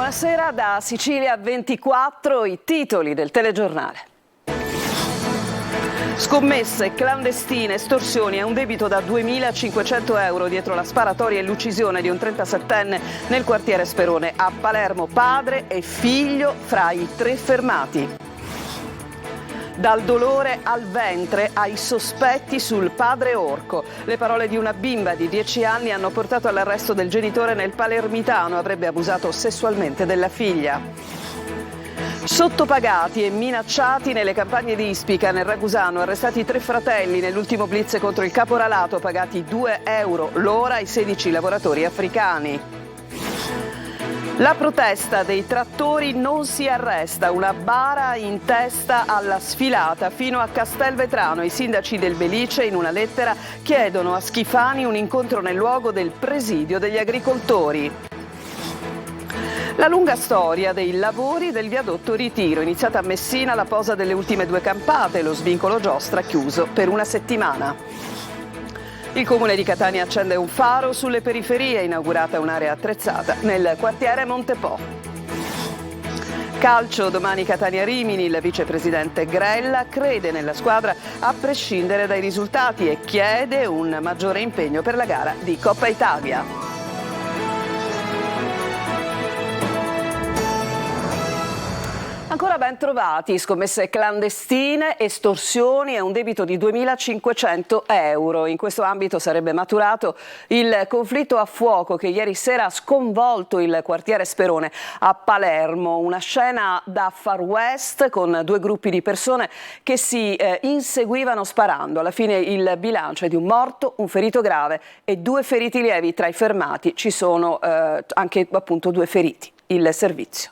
Buonasera da Sicilia 24, i titoli del telegiornale. Scommesse, clandestine, estorsioni e un debito da 2.500 euro dietro la sparatoria e l'uccisione di un 37enne nel quartiere Sperone a Palermo. Padre e figlio fra i 3 fermati. Dal dolore al ventre ai sospetti sul padre orco. Le parole di una bimba di 10 anni hanno portato all'arresto del genitore nel palermitano. Avrebbe abusato sessualmente della figlia. Sottopagati e minacciati nelle campagne di Ispica, nel Ragusano, arrestati 3 fratelli nell'ultimo blitz contro il caporalato, pagati 2 euro l'ora ai 16 lavoratori africani. La protesta dei trattori non si arresta, una bara in testa alla sfilata fino a Castelvetrano. I sindaci del Belice in una lettera chiedono a Schifani un incontro nel luogo del presidio degli agricoltori. La lunga storia dei lavori del viadotto Ritiro, iniziata a Messina la posa delle ultime 2 campate, lo svincolo Giostra chiuso per una settimana. Il comune di Catania accende un faro sulle periferie, inaugurata un'area attrezzata nel quartiere Montepo. Calcio, domani Catania-Rimini, il vicepresidente Grella crede nella squadra a prescindere dai risultati e chiede un maggiore impegno per la gara di Coppa Italia. Ancora ben trovati, scommesse clandestine, estorsioni e un debito di 2.500 euro. In questo ambito sarebbe maturato il conflitto a fuoco che ieri sera ha sconvolto il quartiere Sperone a Palermo. Una scena da Far West con 2 gruppi di persone che si inseguivano sparando. Alla fine il bilancio è di un morto, un ferito grave e 2 feriti lievi. Tra i fermati ci sono anche appunto 2 feriti. Il servizio.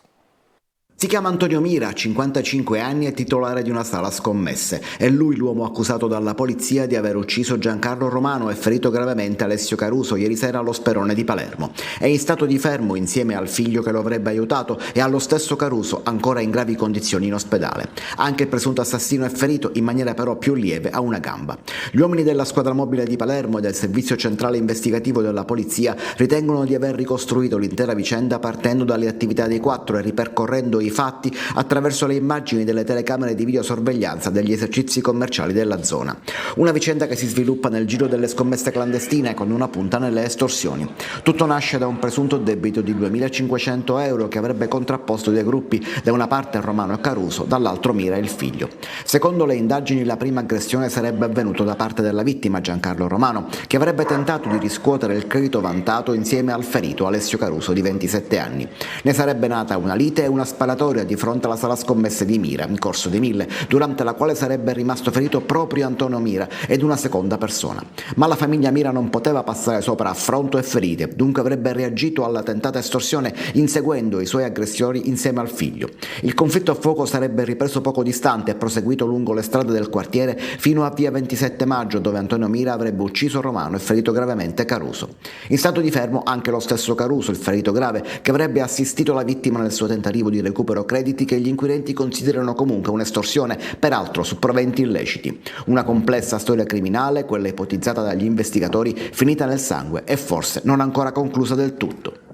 Si chiama Antonio Mira, 55 anni e titolare di una sala scommesse. È lui l'uomo accusato dalla polizia di aver ucciso Giancarlo Romano e ferito gravemente Alessio Caruso ieri sera allo Sperone di Palermo. È in stato di fermo insieme al figlio che lo avrebbe aiutato e allo stesso Caruso, ancora in gravi condizioni in ospedale. Anche il presunto assassino è ferito, in maniera però più lieve, a una gamba. Gli uomini della squadra mobile di Palermo e del servizio centrale investigativo della polizia ritengono di aver ricostruito l'intera vicenda partendo dalle attività dei 4 e ripercorrendo i fatti attraverso le immagini delle telecamere di videosorveglianza degli esercizi commerciali della zona. Una vicenda che si sviluppa nel giro delle scommesse clandestine con una punta nelle estorsioni. Tutto nasce da un presunto debito di 2.500 euro che avrebbe contrapposto 2 gruppi, da una parte Romano e Caruso, dall'altro Mira e il figlio. Secondo le indagini la prima aggressione sarebbe avvenuta da parte della vittima Giancarlo Romano, che avrebbe tentato di riscuotere il credito vantato insieme al ferito Alessio Caruso di 27 anni. Ne sarebbe nata una lite e una sparatoria di fronte alla sala scommesse di Mira, in Corso dei Mille, durante la quale sarebbe rimasto ferito proprio Antonio Mira ed una seconda persona. Ma la famiglia Mira non poteva passare sopra affronto e ferite, dunque avrebbe reagito alla tentata estorsione inseguendo i suoi aggressori insieme al figlio. Il conflitto a fuoco sarebbe ripreso poco distante e proseguito lungo le strade del quartiere fino a via 27 maggio, dove Antonio Mira avrebbe ucciso Romano e ferito gravemente Caruso. In stato di fermo anche lo stesso Caruso, il ferito grave, che avrebbe assistito la vittima nel suo tentativo di recupero crediti che gli inquirenti considerano comunque un'estorsione, peraltro su proventi illeciti. Una complessa storia criminale, quella ipotizzata dagli investigatori, finita nel sangue e forse non ancora conclusa del tutto.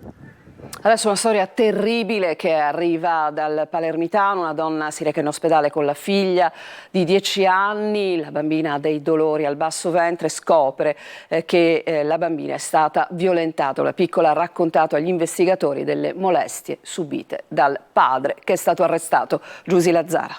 Adesso una storia terribile che arriva dal palermitano. Una donna si reca in ospedale con la figlia di 10 anni, la bambina ha dei dolori al basso ventre, scopre che la bambina è stata violentata. La piccola ha raccontato agli investigatori delle molestie subite dal padre, che è stato arrestato. Giusy Lazzara.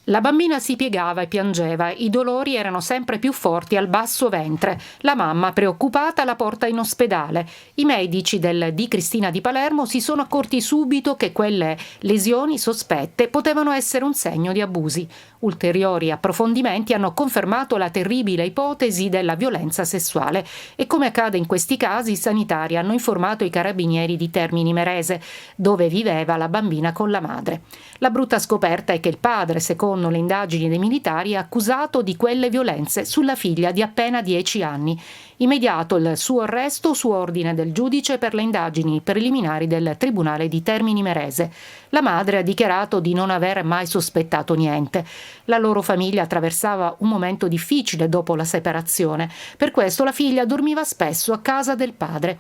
La bambina si piegava e piangeva, i dolori erano sempre più forti al basso ventre. La mamma, preoccupata, la porta in ospedale. I medici del Di Cristina di Palermo si sono accorti subito che quelle lesioni sospette potevano essere un segno di abusi. Ulteriori approfondimenti hanno confermato la terribile ipotesi della violenza sessuale e, come accade in questi casi, i sanitari hanno informato i carabinieri di Termini Imerese, dove viveva la bambina con la madre. La brutta scoperta è che il padre, secondo le indagini dei militari, è accusato di quelle violenze sulla figlia di appena 10 anni. Immediato il suo arresto su ordine del giudice per le indagini preliminari del Tribunale di Termini Imerese. La madre ha dichiarato di non aver mai sospettato niente. La loro famiglia attraversava un momento difficile dopo la separazione. Per questo la figlia dormiva spesso a casa del padre.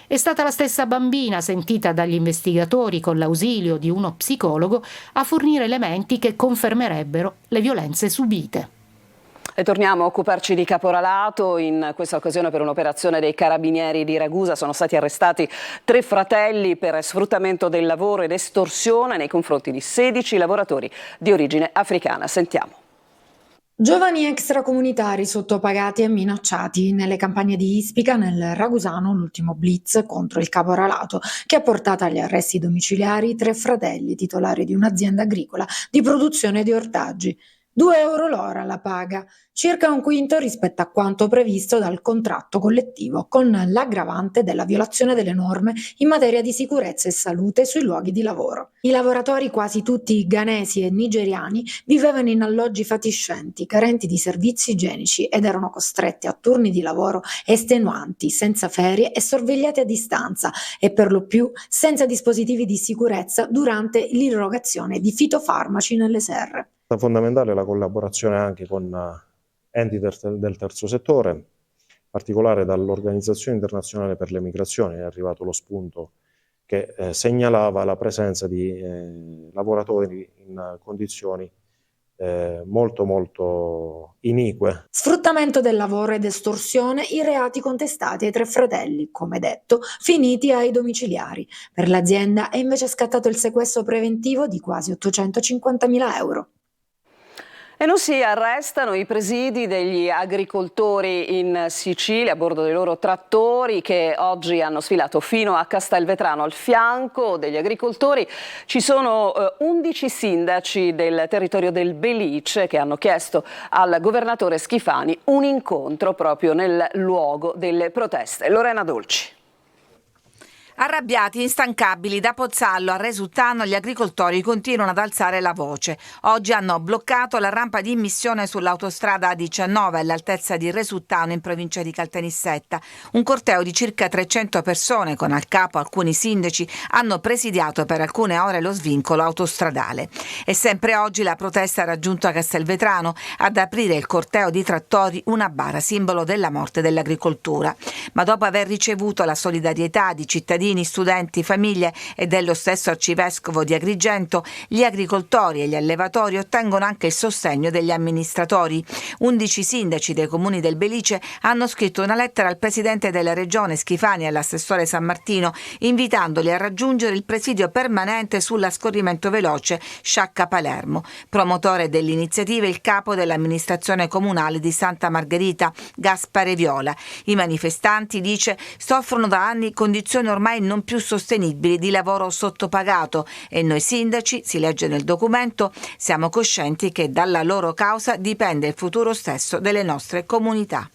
È stata la stessa bambina, sentita dagli investigatori con l'ausilio di uno psicologo, a fornire elementi che confermerebbero le violenze subite. E torniamo a occuparci di caporalato. In questa occasione, per un'operazione dei carabinieri di Ragusa, sono stati arrestati 3 fratelli per sfruttamento del lavoro ed estorsione nei confronti di 16 lavoratori di origine africana. Sentiamo. Giovani extracomunitari sottopagati e minacciati nelle campagne di Ispica, nel Ragusano, l'ultimo blitz contro il caporalato che ha portato agli arresti domiciliari 3 fratelli titolari di un'azienda agricola di produzione di ortaggi. 2 euro l'ora la paga, circa un quinto rispetto a quanto previsto dal contratto collettivo, con l'aggravante della violazione delle norme in materia di sicurezza e salute sui luoghi di lavoro. I lavoratori, quasi tutti ghanesi e nigeriani, vivevano in alloggi fatiscenti, carenti di servizi igienici ed erano costretti a turni di lavoro estenuanti, senza ferie e sorvegliati a distanza e per lo più senza dispositivi di sicurezza durante l'irrogazione di fitofarmaci nelle serre. È fondamentale la collaborazione anche con enti del terzo settore, in particolare dall'Organizzazione Internazionale per le Migrazioni. È arrivato lo spunto che segnalava la presenza di lavoratori in condizioni molto inique. Sfruttamento del lavoro ed estorsione, i reati contestati ai 3 fratelli, come detto, finiti ai domiciliari. Per l'azienda è invece scattato il sequestro preventivo di quasi 850.000 euro. E non si arrestano i presidi degli agricoltori in Sicilia a bordo dei loro trattori, che oggi hanno sfilato fino a Castelvetrano. Al fianco degli agricoltori ci sono 11 sindaci del territorio del Belice che hanno chiesto al governatore Schifani un incontro proprio nel luogo delle proteste. Lorena Dolci. Arrabbiati, instancabili, da Pozzallo a Resultano gli agricoltori continuano ad alzare la voce. Oggi hanno bloccato la rampa di immissione sull'autostrada A19 all'altezza di Resultano in provincia di Caltanissetta. Un corteo di circa 300 persone con al capo alcuni sindaci hanno presidiato per alcune ore lo svincolo autostradale. E sempre oggi la protesta ha raggiunto a Castelvetrano, ad aprire il corteo di trattori una bara simbolo della morte dell'agricoltura. Ma dopo aver ricevuto la solidarietà di cittadini, studenti, famiglie e dello stesso arcivescovo di Agrigento, gli agricoltori e gli allevatori ottengono anche il sostegno degli amministratori. 11 sindaci dei comuni del Belice hanno scritto una lettera al presidente della regione Schifani e all'assessore San Martino, invitandoli a raggiungere il presidio permanente sulla scorrimento veloce Sciacca Palermo. Promotore dell'iniziativa il capo dell'amministrazione comunale di Santa Margherita, Gaspare Viola. I manifestanti, dice, soffrono da anni condizioni ormai non più sostenibili di lavoro sottopagato e noi sindaci, si legge nel documento, siamo coscienti che dalla loro causa dipende il futuro stesso delle nostre comunità.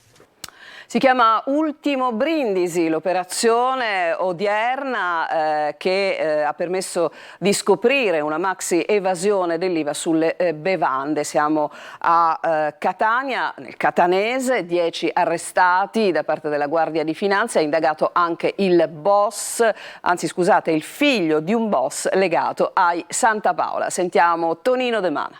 Si chiama Ultimo Brindisi, l'operazione odierna che ha permesso di scoprire una maxi evasione dell'IVA sulle bevande. Siamo a Catania, nel catanese, 10 arrestati da parte della Guardia di Finanza, è indagato anche il boss, anzi scusate, il figlio di un boss legato ai Santa Paola. Sentiamo Tonino De Mana.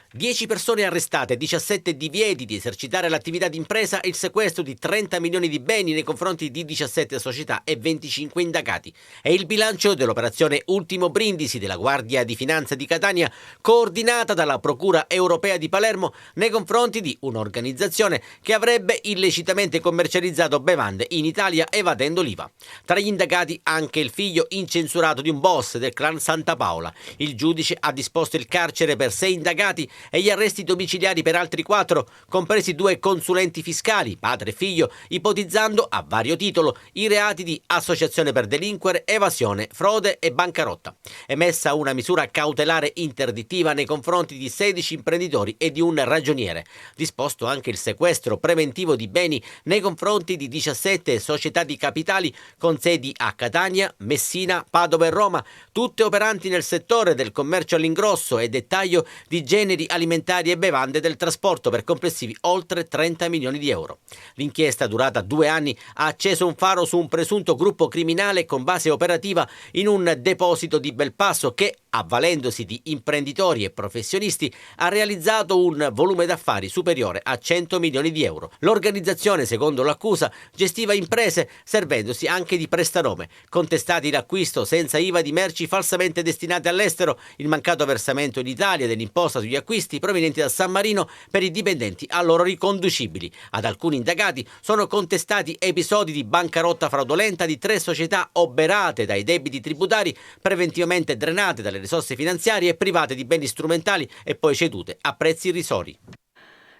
10 persone arrestate, 17 divieti di esercitare l'attività d'impresa e il sequestro di 30 milioni di beni nei confronti di 17 società e 25 indagati. È il bilancio dell'operazione Ultimo Brindisi della Guardia di Finanza di Catania, coordinata dalla Procura Europea di Palermo nei confronti di un'organizzazione che avrebbe illecitamente commercializzato bevande in Italia evadendo l'IVA. Tra gli indagati anche il figlio incensurato di un boss del clan Santa Paola. Il giudice ha disposto il carcere per 6 indagati e gli arresti domiciliari per altri 4, compresi 2 consulenti fiscali, padre e figlio, ipotizzando a vario titolo i reati di associazione per delinquere, evasione, frode e bancarotta. Emessa una misura cautelare interdittiva nei confronti di 16 imprenditori e di un ragioniere. Disposto anche il sequestro preventivo di beni nei confronti di 17 società di capitali con sedi a Catania, Messina, Padova e Roma, tutte operanti nel settore del commercio all'ingrosso e dettaglio di generi alimentari e bevande del trasporto per complessivi oltre 30 milioni di euro. L'inchiesta, durata 2 anni, ha acceso un faro su un presunto gruppo criminale con base operativa in un deposito di Belpasso che, avvalendosi di imprenditori e professionisti, ha realizzato un volume d'affari superiore a 100 milioni di euro. L'organizzazione, secondo l'accusa, gestiva imprese servendosi anche di prestanome, contestati l'acquisto senza IVA di merci falsamente destinate all'estero, il mancato versamento in Italia dell'imposta sugli acquisti provenienti da San Marino per i dipendenti a loro riconducibili. Ad alcuni indagati sono contestati episodi di bancarotta fraudolenta di 3 società oberate dai debiti tributari, preventivamente drenate dalle risorse finanziarie e private di beni strumentali e poi cedute a prezzi irrisori.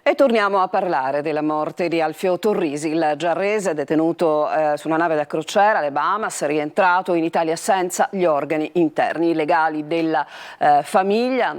E torniamo a parlare della morte di Alfio Torrisi, il giarrese detenuto su una nave da crociera alle Bahamas, rientrato in Italia senza gli organi interni. I legali della famiglia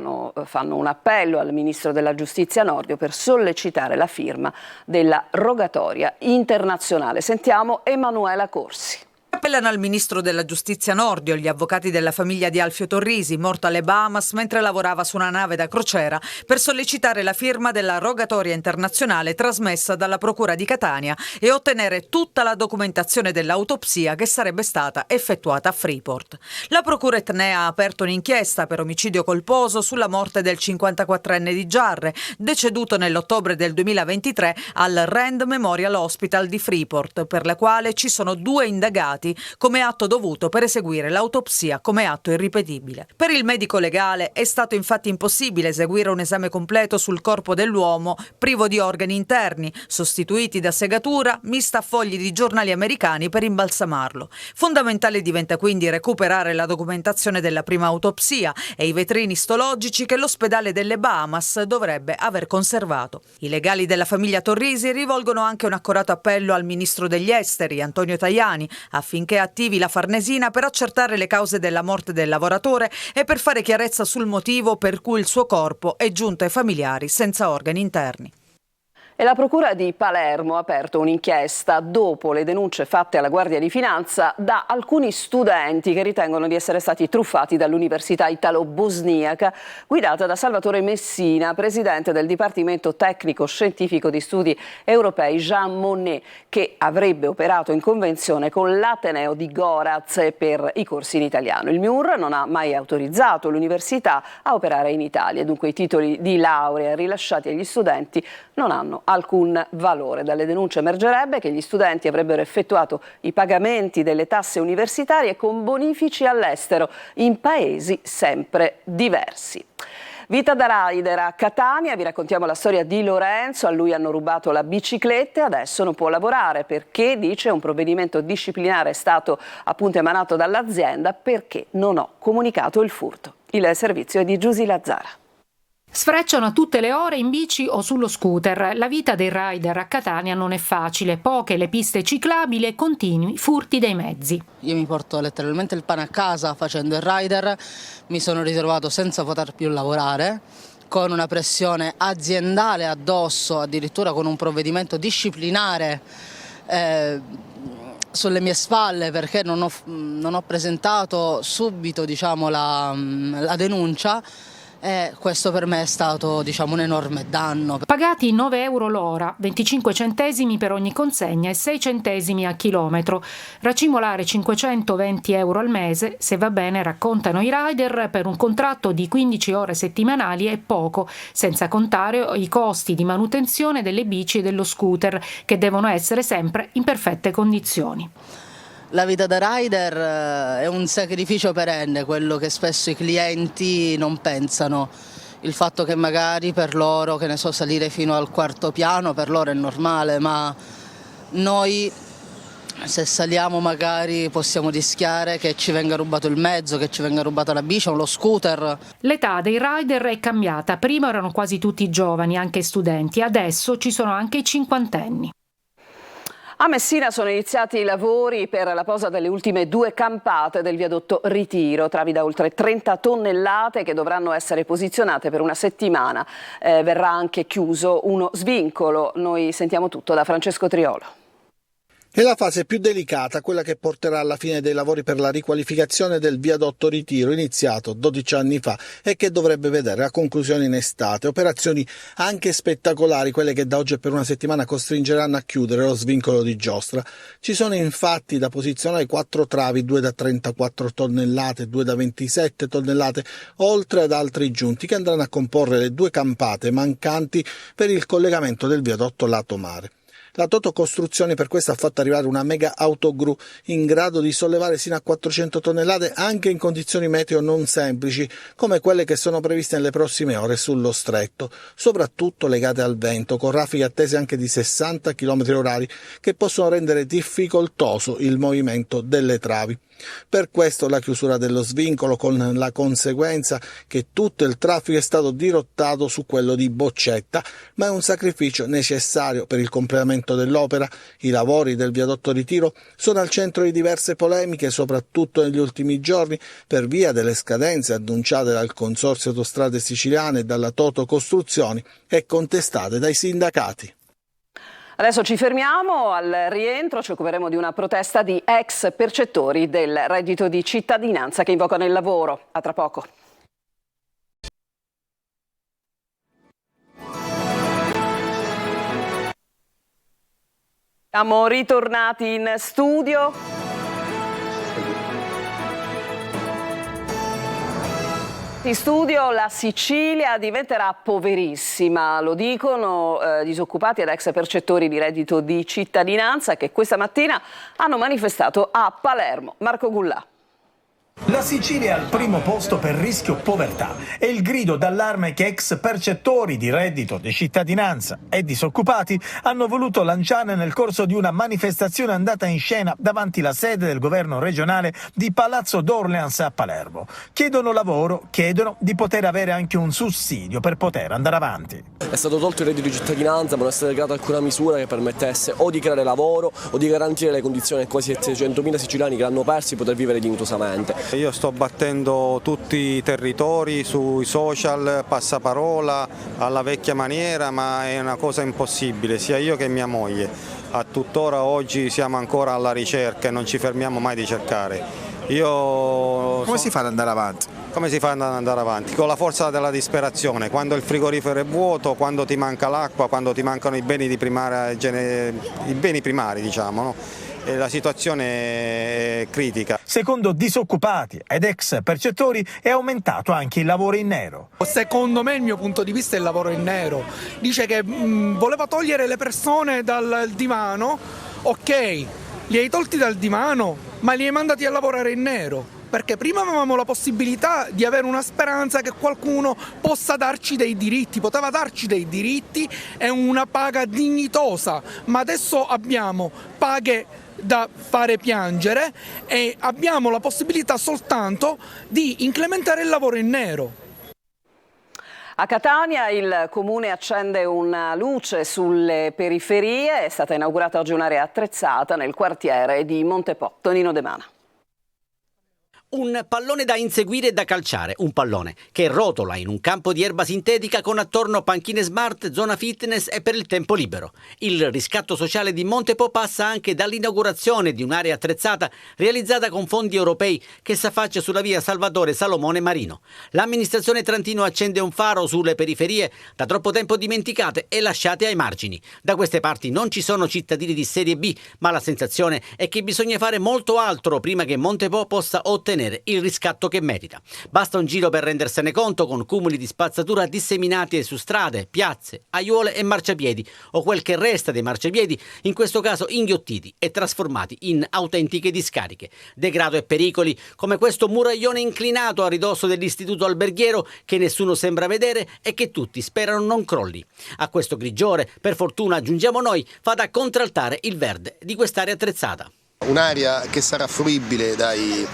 fanno un appello al ministro della Giustizia Nordio per sollecitare la firma della rogatoria internazionale. Sentiamo Emanuela Corsi. Appellano al ministro della Giustizia Nordio gli avvocati della famiglia di Alfio Torrisi, morto alle Bahamas mentre lavorava su una nave da crociera, per sollecitare la firma della rogatoria internazionale trasmessa dalla Procura di Catania e ottenere tutta la documentazione dell'autopsia che sarebbe stata effettuata a Freeport. La Procura etnea ha aperto un'inchiesta per omicidio colposo sulla morte del 54enne di Giarre, deceduto nell'ottobre del 2023 al Rand Memorial Hospital di Freeport, per la quale ci sono 2 indagati come atto dovuto per eseguire l'autopsia come atto irripetibile. Per il medico legale è stato infatti impossibile eseguire un esame completo sul corpo dell'uomo privo di organi interni, sostituiti da segatura mista a fogli di giornali americani per imbalsamarlo. Fondamentale diventa quindi recuperare la documentazione della prima autopsia e i vetrini istologici che l'ospedale delle Bahamas dovrebbe aver conservato. I legali della famiglia Torrisi rivolgono anche un accorato appello al ministro degli esteri, Antonio Tajani, affinché attivi la Farnesina per accertare le cause della morte del lavoratore e per fare chiarezza sul motivo per cui il suo corpo è giunto ai familiari senza organi interni. E la Procura di Palermo ha aperto un'inchiesta dopo le denunce fatte alla Guardia di Finanza da alcuni studenti che ritengono di essere stati truffati dall'Università Italo-Bosniaca guidata da Salvatore Messina, presidente del Dipartimento Tecnico Scientifico di Studi Europei Jean Monnet, che avrebbe operato in convenzione con l'Ateneo di Goraz per i corsi in italiano. Il MIUR non ha mai autorizzato l'università a operare in Italia, dunque i titoli di laurea rilasciati agli studenti non hanno alcun valore. Dalle denunce emergerebbe che gli studenti avrebbero effettuato i pagamenti delle tasse universitarie con bonifici all'estero in paesi sempre diversi. Vita da rider a Catania, vi raccontiamo la storia di Lorenzo, a lui hanno rubato la bicicletta e adesso non può lavorare perché, dice, un provvedimento disciplinare è stato appunto emanato dall'azienda perché non ho comunicato il furto. Il servizio è di Giusy Lazzara. Sfrecciano a tutte le ore in bici o sullo scooter. La vita dei rider a Catania non è facile, poche le piste ciclabili e continui furti dei mezzi. Io mi porto letteralmente il pane a casa facendo il rider, mi sono ritrovato senza poter più lavorare, con una pressione aziendale addosso, addirittura con un provvedimento disciplinare sulle mie spalle perché non ho presentato subito, la denuncia. E questo per me è stato un enorme danno. Pagati 9 euro l'ora, 25 centesimi per ogni consegna e 6 centesimi a chilometro. Racimolare 520 euro al mese, se va bene, raccontano i rider, per un contratto di 15 ore settimanali è poco, senza contare i costi di manutenzione delle bici e dello scooter, che devono essere sempre in perfette condizioni. La vita da rider è un sacrificio perenne, quello che spesso i clienti non pensano. Il fatto che magari per loro, salire fino al 4º piano, per loro è normale, ma noi se saliamo magari possiamo rischiare che ci venga rubato il mezzo, che ci venga rubata la bici o lo scooter. L'età dei rider è cambiata, prima erano quasi tutti giovani, anche studenti, adesso ci sono anche i cinquantenni. A Messina sono iniziati i lavori per la posa delle ultime 2 campate del viadotto Ritiro, travi da oltre 30 tonnellate che dovranno essere posizionate per una settimana. Verrà anche chiuso uno svincolo. Noi sentiamo tutto da Francesco Triolo. È la fase più delicata, quella che porterà alla fine dei lavori per la riqualificazione del viadotto Ritiro, iniziato 12 anni fa e che dovrebbe vedere la conclusione in estate. Operazioni anche spettacolari, quelle che da oggi e per una settimana costringeranno a chiudere lo svincolo di Giostra. Ci sono infatti da posizionare 4 travi, 2 da 34 tonnellate, 2 da 27 tonnellate, oltre ad altri giunti che andranno a comporre le 2 campate mancanti per il collegamento del viadotto lato mare. La Toto Costruzioni per questo ha fatto arrivare una mega autogru in grado di sollevare sino a 400 tonnellate anche in condizioni meteo non semplici, come quelle che sono previste nelle prossime ore sullo stretto, soprattutto legate al vento, con raffiche attese anche di 60 km/h che possono rendere difficoltoso il movimento delle travi. Per questo la chiusura dello svincolo, con la conseguenza che tutto il traffico è stato dirottato su quello di Boccetta, ma è un sacrificio necessario per il completamento dell'opera. I lavori del viadotto Ritiro sono al centro di diverse polemiche, soprattutto negli ultimi giorni, per via delle scadenze annunciate dal Consorzio Autostrade Siciliane e dalla Toto Costruzioni e contestate dai sindacati. Adesso ci fermiamo, al rientro ci occuperemo di una protesta di ex percettori del reddito di cittadinanza che invocano il lavoro. A tra poco. Siamo ritornati in studio. In studio la Sicilia diventerà poverissima, lo dicono disoccupati ed ex percettori di reddito di cittadinanza che questa mattina hanno manifestato a Palermo. Marco Gullà. La Sicilia è al primo posto per rischio povertà. È il grido d'allarme che ex percettori di reddito di cittadinanza e disoccupati hanno voluto lanciare nel corso di una manifestazione andata in scena davanti la sede del governo regionale di Palazzo d'Orleans a Palermo. Chiedono lavoro, chiedono di poter avere anche un sussidio per poter andare avanti. È stato tolto il reddito di cittadinanza, ma non è stata creata alcuna misura che permettesse o di creare lavoro o di garantire le condizioni ai quasi 700.000 siciliani che l'hanno persi di poter vivere dignitosamente. Io sto battendo tutti i territori sui social, passaparola, alla vecchia maniera, ma è una cosa impossibile, sia io che mia moglie. A tuttora oggi siamo ancora alla ricerca e non ci fermiamo mai di cercare. Come si fa ad andare avanti? Come si fa ad andare avanti? Con la forza della disperazione, quando il frigorifero è vuoto, quando ti manca l'acqua, quando ti mancano i beni primari, diciamo, no? E la situazione è critica. Secondo disoccupati ed ex percettori è aumentato anche il lavoro in nero. Secondo me, il mio punto di vista, è il lavoro in nero. Dice che voleva togliere le persone dal divano, ok, li hai tolti dal divano, ma li hai mandati a lavorare in nero. Perché prima avevamo la possibilità di avere una speranza che qualcuno possa darci dei diritti, poteva darci dei diritti e una paga dignitosa, ma adesso abbiamo paghe da fare piangere e abbiamo la possibilità soltanto di incrementare il lavoro in nero. A Catania il comune accende una luce sulle periferie, è stata inaugurata oggi un'area attrezzata nel quartiere di Montepo. Tonino De Mana. Un pallone da inseguire e da calciare, un pallone che rotola in un campo di erba sintetica con attorno panchine smart, zona fitness e per il tempo libero. Il riscatto sociale di Montepo passa anche dall'inaugurazione di un'area attrezzata realizzata con fondi europei che s'affaccia sulla via Salvatore Salomone Marino. L'amministrazione Trantino accende un faro sulle periferie da troppo tempo dimenticate e lasciate ai margini. Da queste parti non ci sono cittadini di serie B, ma la sensazione è che bisogna fare molto altro prima che Montepo possa ottenere il riscatto che merita. Basta un giro per rendersene conto, con cumuli di spazzatura disseminati su strade, piazze, aiuole e marciapiedi, o quel che resta dei marciapiedi, in questo caso inghiottiti e trasformati in autentiche discariche. Degrado e pericoli come questo muraglione inclinato a ridosso dell'istituto alberghiero che nessuno sembra vedere e che tutti sperano non crolli. A questo grigiore, per fortuna aggiungiamo noi, fa da contraltare il verde di quest'area attrezzata. Un'area che sarà fruibile dai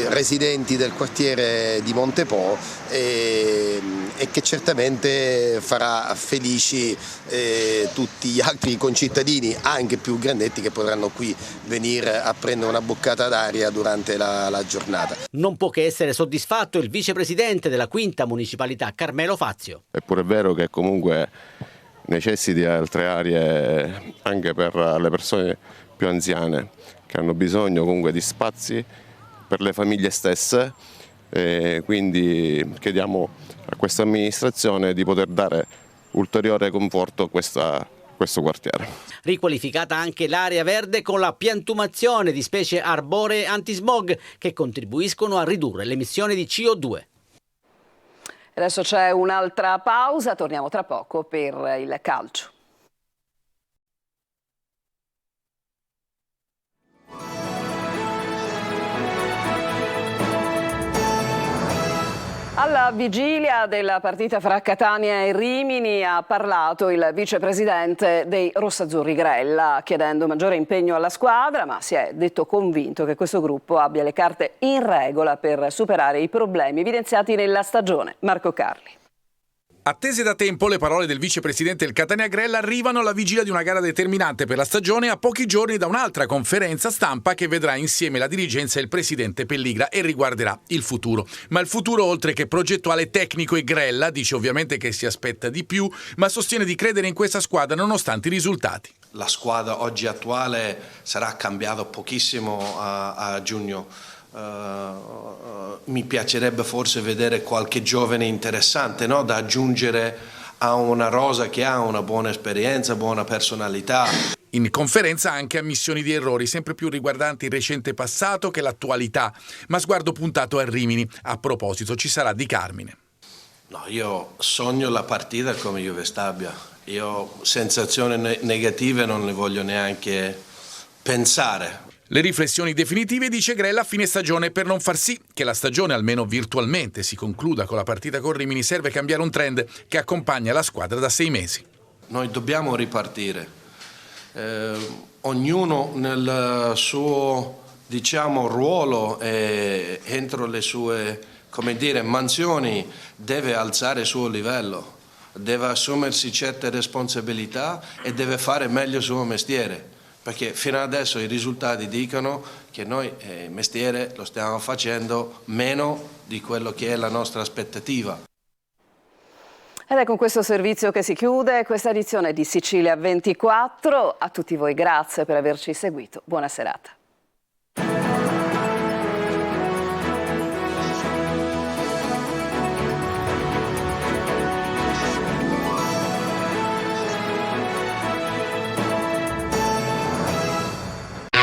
residenti del quartiere di Montepo e che certamente farà felici tutti gli altri concittadini, anche più grandetti, che potranno qui venire a prendere una boccata d'aria durante la giornata. Non può che essere soddisfatto il vicepresidente della quinta municipalità, Carmelo Fazio. Eppure è vero che comunque necessiti di altre aree anche per le persone più anziane, che hanno bisogno comunque di spazi per le famiglie stesse, quindi chiediamo a questa amministrazione di poter dare ulteriore conforto a questo quartiere. Riqualificata anche l'area verde con la piantumazione di specie arboree antismog che contribuiscono a ridurre le emissioni di CO2. Adesso c'è un'altra pausa, torniamo tra poco per il calcio. Alla vigilia della partita fra Catania e Rimini ha parlato il vicepresidente dei rossazzurri Grella, chiedendo maggiore impegno alla squadra, ma si è detto convinto che questo gruppo abbia le carte in regola per superare i problemi evidenziati nella stagione. Marco Carli. Attese da tempo, le parole del vicepresidente del Catania Grella arrivano alla vigilia di una gara determinante per la stagione, a pochi giorni da un'altra conferenza stampa che vedrà insieme la dirigenza e il presidente Pelligra e riguarderà il futuro. Ma il futuro, oltre che progettuale, tecnico, e Grella dice ovviamente che si aspetta di più, ma sostiene di credere in questa squadra nonostante i risultati. La squadra oggi attuale sarà cambiata pochissimo a giugno. Mi piacerebbe forse vedere qualche giovane interessante, no? Da aggiungere a una rosa che ha una buona esperienza, buona personalità. In conferenza anche ammissioni di errori, sempre più riguardanti il recente passato che l'attualità, ma sguardo puntato a Rimini. A proposito, ci sarà Di Carmine. No, io sogno la partita come Juve Stabia. Io sensazioni negative non le voglio neanche pensare. Le riflessioni definitive, dice Grella, a fine stagione. Per non far sì che la stagione, almeno virtualmente, si concluda con la partita con Rimini, serve cambiare un trend che accompagna la squadra da 6 mesi. Noi dobbiamo ripartire, ognuno nel suo, ruolo e entro le sue, mansioni deve alzare il suo livello, deve assumersi certe responsabilità e deve fare meglio il suo mestiere. Perché fino adesso i risultati dicono che noi il mestiere lo stiamo facendo meno di quello che è la nostra aspettativa. Ed è con questo servizio che si chiude questa edizione di Sicilia 24. A tutti voi grazie per averci seguito. Buona serata.